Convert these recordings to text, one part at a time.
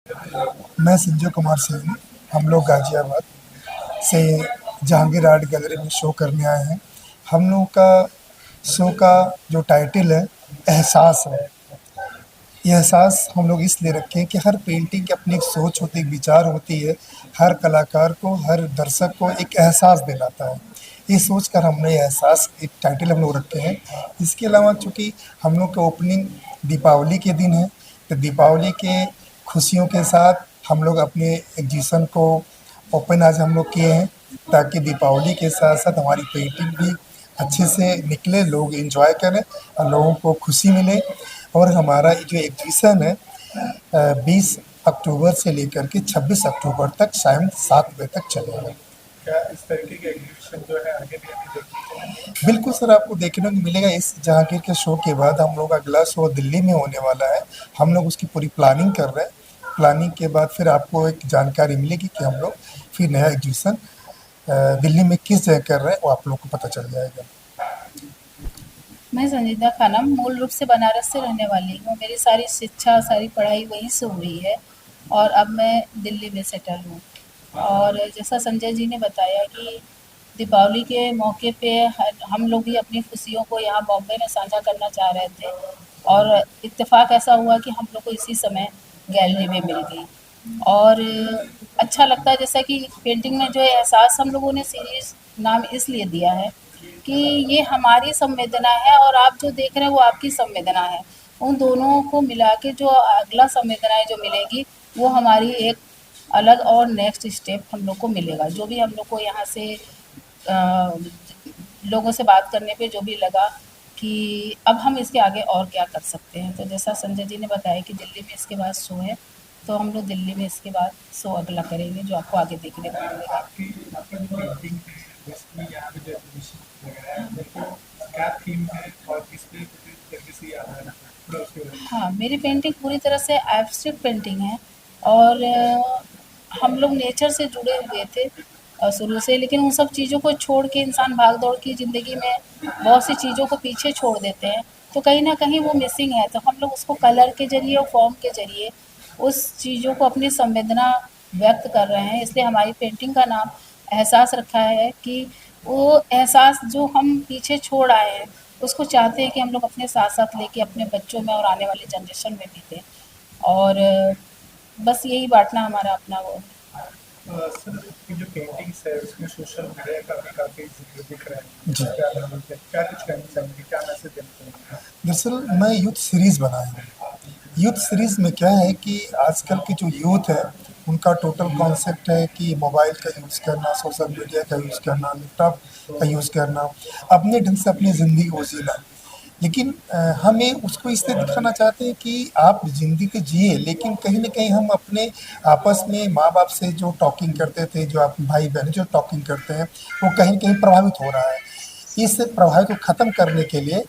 मैं संजय कुमार सिंह हूँ। हम लोग गाज़ियाबाद से जहांगीर आर्ट गैलरी में शो करने आए हैं। हम लोगों का शो का जो टाइटल है एहसास है। ये एहसास हम लोग इसलिए रखे हैं कि हर पेंटिंग की अपनी एक सोच होती है, एक विचार होती है। हर कलाकार को, हर दर्शक को एक एहसास दिलाता है। ये सोच कर हमने एहसास एक टाइटल हम लोग रखे हैं। इसके अलावा चूँकि हम लोग का ओपनिंग दीपावली के दिन है, तो दीपावली के खुशियों के साथ हम लोग अपने एग्जीबिशन को ओपन आज हम लोग किए हैं, ताकि दीपावली के साथ-साथ हमारी पेंटिंग भी अच्छे से निकले, लोग एन्जॉय करें और लोगों को खुशी मिले। और हमारा ये जो एग्जीबिशन है 20 अक्टूबर से लेकर के 26 अक्टूबर तक शाम 7 बजे तक चलेगा। क्या इस तरीके के एग्जीबिशन जो है आगे भी हमें देखने को मिलेंगे? बिल्कुल सर, आपको देखने को मिलेगा। इस जहांगीर के शो के बाद हम लोग अगला शो दिल्ली में होने वाला है। हम लोग उसकी पूरी प्लानिंग कर रहे हैं। प्लानिंग के बाद फिर आपको एक जानकारी मिलेगी कि हम लोग फिर नया एग्जीबिशन दिल्ली में किस जगह कर रहे हैं, वो आप लोग को पता चल जाएगा। मैं संजीदा खानम मूल रूप से बनारस से रहने वाली हूँ। मेरी सारी शिक्षा, सारी पढ़ाई वहीं से हुई है और अब मैं दिल्ली में सेटल हूँ। और जैसा संजय जी ने बताया कि दीपावली के मौके पे हम लोग भी अपनी खुशियों को यहाँ बॉम्बे में साझा करना चाह रहे थे और इत्तेफ़ाक ऐसा हुआ कि हम लोग को इसी समय गैलरी में मिल गई। और अच्छा लगता है, जैसा कि पेंटिंग में जो एहसास हम लोगों ने सीरीज़ नाम इसलिए दिया है कि ये हमारी संवेदना है और आप जो देख रहे हैं वो आपकी संवेदना है। उन दोनों को मिला के जो अगला संवेदनाएँ जो मिलेगी, वो हमारी एक अलग और नेक्स्ट स्टेप हम लोग को मिलेगा। जो भी हम लोग को यहाँ से लोगों से बात करने पे जो भी लगा कि अब हम इसके आगे और क्या कर सकते हैं। तो जैसा संजय जी ने बताया कि दिल्ली में इसके बाद शो है, तो हम लोग दिल्ली में इसके बाद शो अगला करेंगे, जो आपको आगे देखने को मिलेगा। आपकी आपका जो पेंटिंग है बेसिकली यहाँ पे जो एग्जीबिशन वगैरह है उनको क्या थीम है और किस तरीके से ये आधार है थोड़ा उसके बारे में हाँ, मेरी पेंटिंग पूरी तरह से एब्स्ट्रैक्ट पेंटिंग है और हम लोग नेचर से जुड़े हुए थे शुरू से, लेकिन उन सब चीज़ों को छोड़ के इंसान भाग-दौड़ की ज़िंदगी में बहुत सी चीज़ों को पीछे छोड़ देते हैं, तो कहीं न कहीं वो मिसिंग है। तो हम लोग उसको कलर के ज़रिए और फ़ॉर्म के ज़रिए उस चीज़ों को अपनी संवेदना व्यक्त कर रहे हैं। इसलिए हमारी पेंटिंग का नाम एहसास रखा है कि वो एहसास जो हम पीछे छोड़ आए हैं, उसको चाहते हैं कि हम लोग अपने साथ-साथ लेके अपने बच्चों में और आने वाली जनरेशन में भी दें। और बस यही बाँटना हमारा अपना वो है। सर आपकी जो पेंटिंग्स है उसमें सोशल मीडिया का भी काफ़ी ज़िक्र दिख रहा है जी। क्या बोलते हैं क्या कुछ कहना चाहेंगे क्या मैसेज देना चाहेंगे? दरअसल मैं यूथ सीरीज़ बनाया हूँ। यूथ सीरीज़ में क्या है कि आजकल की जो यूथ है, उनका टोटल कॉन्सेप्ट है कि मोबाइल का यूज़ करना, सोशल मीडिया का यूज़ करना, लैपटॉप का यूज़ करना, अपने ढंग से अपनी ज़िंदगी को जीना। लेकिन हमें उसको इसलिए दिखाना चाहते हैं कि आप ज़िंदगी को जिए, लेकिन कहीं न कहीं हम अपने आपस में माँ-बाप से जो टॉकिंग करते थे, जो आप भाई-बहन जो टॉकिंग करते हैं, वो कहीं न कहीं प्रभावित हो रहा है। इस प्रभाव को ख़त्म करने के लिए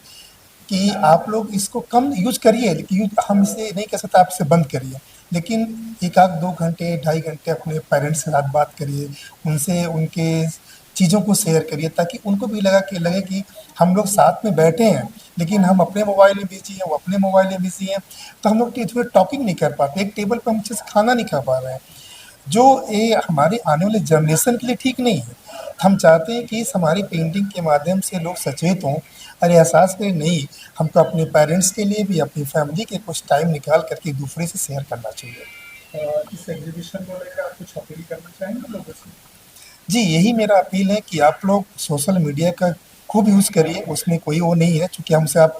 कि आप लोग इसको कम यूज़ करिए, लेकिन हम इसे नहीं कह सकते आप इसे बंद करिए। लेकिन 1 आध 2 घंटे, ढाई घंटे अपने पेरेंट्स के साथ बात करिए, उनसे उनके चीज़ों को शेयर करिए, ताकि उनको भी लगे कि हम लोग साथ में बैठे हैं, लेकिन हम अपने मोबाइल में बिज़ी हैं, वो अपने मोबाइल में बिज़ी हैं, तो हम लोग इसमें टॉकिंग नहीं कर पाते, एक टेबल पे हम अच्छे से खाना नहीं खा पा रहे हैं। जो ये हमारे आने वाले जनरेशन के लिए ठीक नहीं है। हम चाहते हैं कि इस हमारी पेंटिंग के माध्यम से लोग सचेत हों और एहसास करें नहीं, हमको अपने पेरेंट्स के लिए भी, अपनी फैमिली के कुछ टाइम निकाल कर के दूसरे से शेयर करना चाहिए। इस एग्जीबिशन को लेकर आप कुछ अपील करना चाहेंगे लोगों से? जी, यही मेरा अपील है कि आप लोग सोशल मीडिया का खूब यूज़ करिए, उसमें कोई वो नहीं है, चूँकि हमसे आप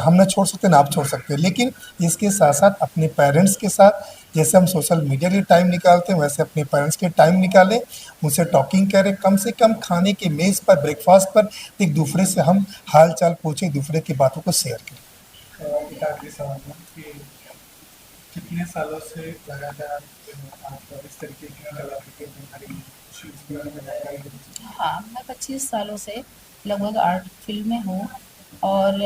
हम ना छोड़ सकते, ना आप छोड़ सकते हैं। लेकिन इसके साथ-साथ अपने पेरेंट्स के साथ जैसे हम सोशल मीडिया के लिए टाइम निकालते हैं, वैसे अपने पेरेंट्स के टाइम निकालें, उनसे टॉकिंग करें, कम से कम खाने के मेज़ पर, ब्रेकफ़ास्ट पर एक-दूसरे से हम हाल-चाल पूछें, एक-दूसरे की बातों को शेयर करें। एक आखिरी सवाल है कि कितने सालों से लगातार आप इस तरीके की कलाकृतियाँ बना रही हैं? कुछ इसके बारे में जानकारी देना चाहिए। हाँ, मैं 25 सालों से लगभग आर्ट फ़ील्ड में हूँ और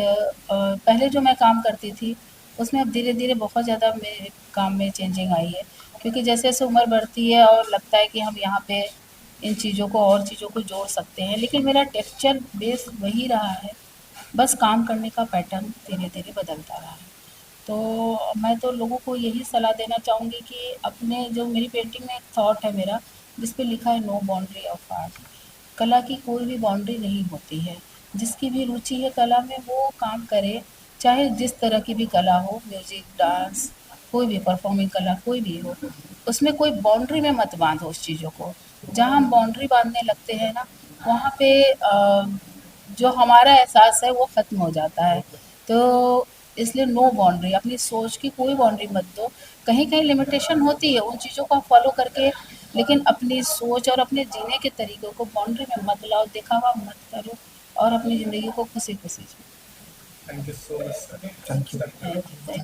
पहले जो मैं काम करती थी, उसमें अब धीरे-धीरे बहुत ज़्यादा मेरे काम में चेंजिंग आई है। क्योंकि जैसे-जैसे उम्र बढ़ती है और लगता है कि हम यहाँ पे इन चीज़ों को और चीज़ों को जोड़ सकते हैं, लेकिन मेरा टेक्सचर बेस वही रहा है, बस काम करने का पैटर्न धीरे-धीरे बदलता रहा है। तो मैं तो लोगों को यही सलाह देना चाहूँगी कि अपने जो मेरी पेंटिंग में एक थॉट है मेरा, जिस पे लिखा है नो बाउंड्री ऑफ आर्ट। कला की कोई भी बाउंड्री नहीं होती है। जिसकी भी रुचि है कला में वो काम करे, चाहे जिस तरह की भी कला हो, म्यूज़िक, डांस, कोई भी परफॉर्मिंग कला कोई भी हो, उसमें कोई बाउंड्री में मत बाँधो उस चीज़ों को। जहाँ हम बाउंड्री बाँधने लगते हैं ना, वहाँ पे जो हमारा एहसास है वो ख़त्म हो जाता है। तो इसलिए नो बाउंड्री, अपनी सोच की कोई बाउंड्री मत दो। कहीं-कहीं लिमिटेशन होती है उन चीज़ों को आप फ़ॉलो करके, लेकिन अपनी सोच और अपने जीने के तरीकों को बाउंड्री में मत लाओ, दिखावा मत करो और अपनी ज़िंदगी को खुशी-खुशी जियो। Thank you so much sir. Thank you. Thank you.